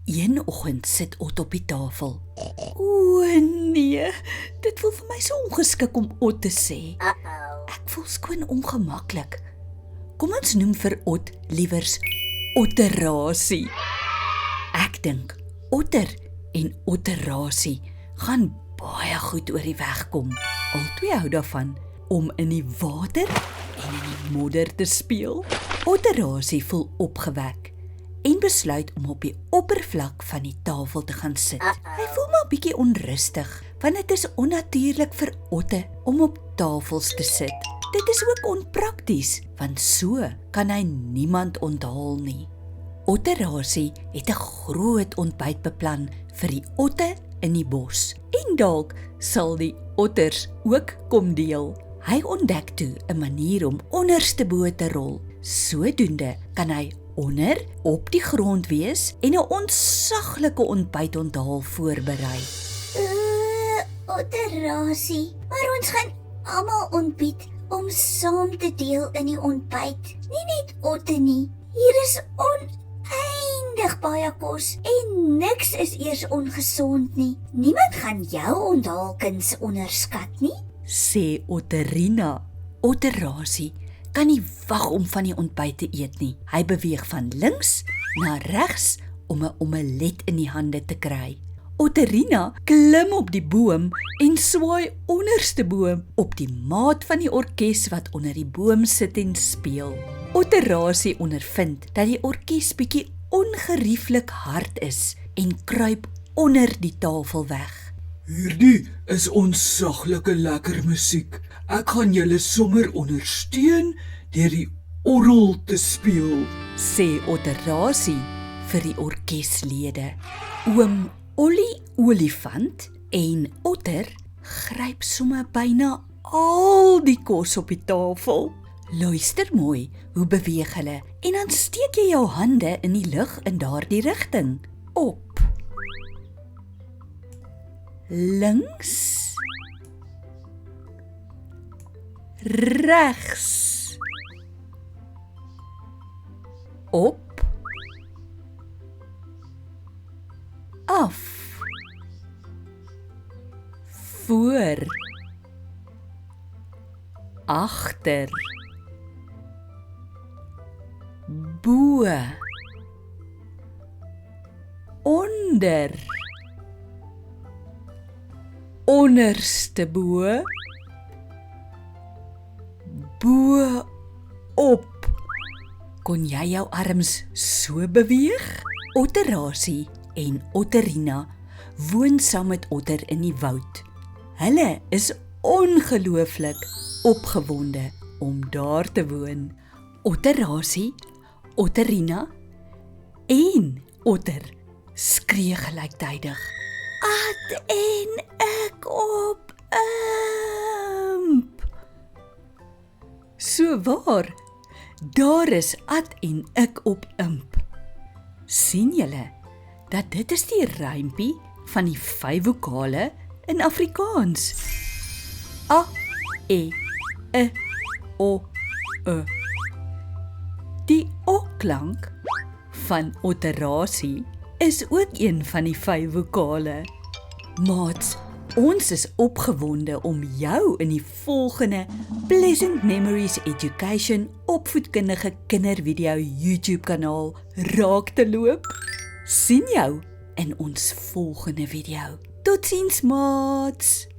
Een oggend sit Ot op die tafel. O nee, dit voel vir my so ongeskik om Ot te sê. Ek voel skoon ongemaklik. Kom ons noem vir Ot liewers Otterasie. Ek dink Otter en Otterasie gaan baie goed oor die weg kom. Albei hou daarvan om in die water en in die modder te speel. Otterasie voel opgewek en besluit om op die oppervlak van die tafel te gaan sit. Hy voel maar bietjie onrustig, want dit is onnatuurlik vir otte om op tafels te sit. Dit is ook onprakties, want so kan hy niemand onthaal nie. Otterasie het 'n groot ontbyt beplan vir die otte in die bos. En dalk sal die otters ook kom deel. Hy ontdek toe 'n manier om onderste bo te rol. Sodoende kan hy onder op die grond wees en 'n ontsaglike ontbytonthaal voorberei. Otterasie, maar ons gaan almal ontbied om saam te deel in die ontbyt. Nie net otte nie. Hier is oneindig baie kos en niks is eers ongesond nie. Niemand gaan jou onthaalkuns onderskat nie, Sê Otterina. Otterasie kan nie wag om van die ontbyt te eet nie. Hy beweeg van links na regs om 'n omelet in die hande te kry. Otterina klim op die boom en swaai onderste bo op die maat van die orkes wat onder die boom sit en speel. Otterasie ondervind dat die orkes bietjie ongerieflik hard is en kruip onder die tafel weg. Hierdie is ontsaglike lekker musiek. Ek gaan julle sommer ondersteun deur die orgel te speel, Sê Otterasie vir die orkeslede. Oom Ollie Olifant en Otter gryp sommer byna al die kos op die tafel. Luister mooi, hoe beweeg hulle en dan steek jy jou hande in die lug in daardie rigting. Op. Links. Regs. Op. Af. Voor. Agter. Bo. Onder. Onderste bo. Bo op. Kon jy jou arms so beweeg? Otterasie en Otterina woon saam met Otter in die woud. Hulle is ongelooflik opgewonde om daar te woon. Otterasie, Otterina en Otter skree gelyktydig. At en ek op imp. So waar, daar is At en ek op imp. Sien julle dat dit is die rympie van die 5 vokale in Afrikaans. A, E, O, E. Die O-klank van Otterasie is ook een van die 5 vokale. Maats, ons is opgewonde om jou in die volgende Pleasant Memories Education opvoedkundige kindervideo YouTube kanaal raak te loop. Sien jou in ons volgende video. Totsiens maats!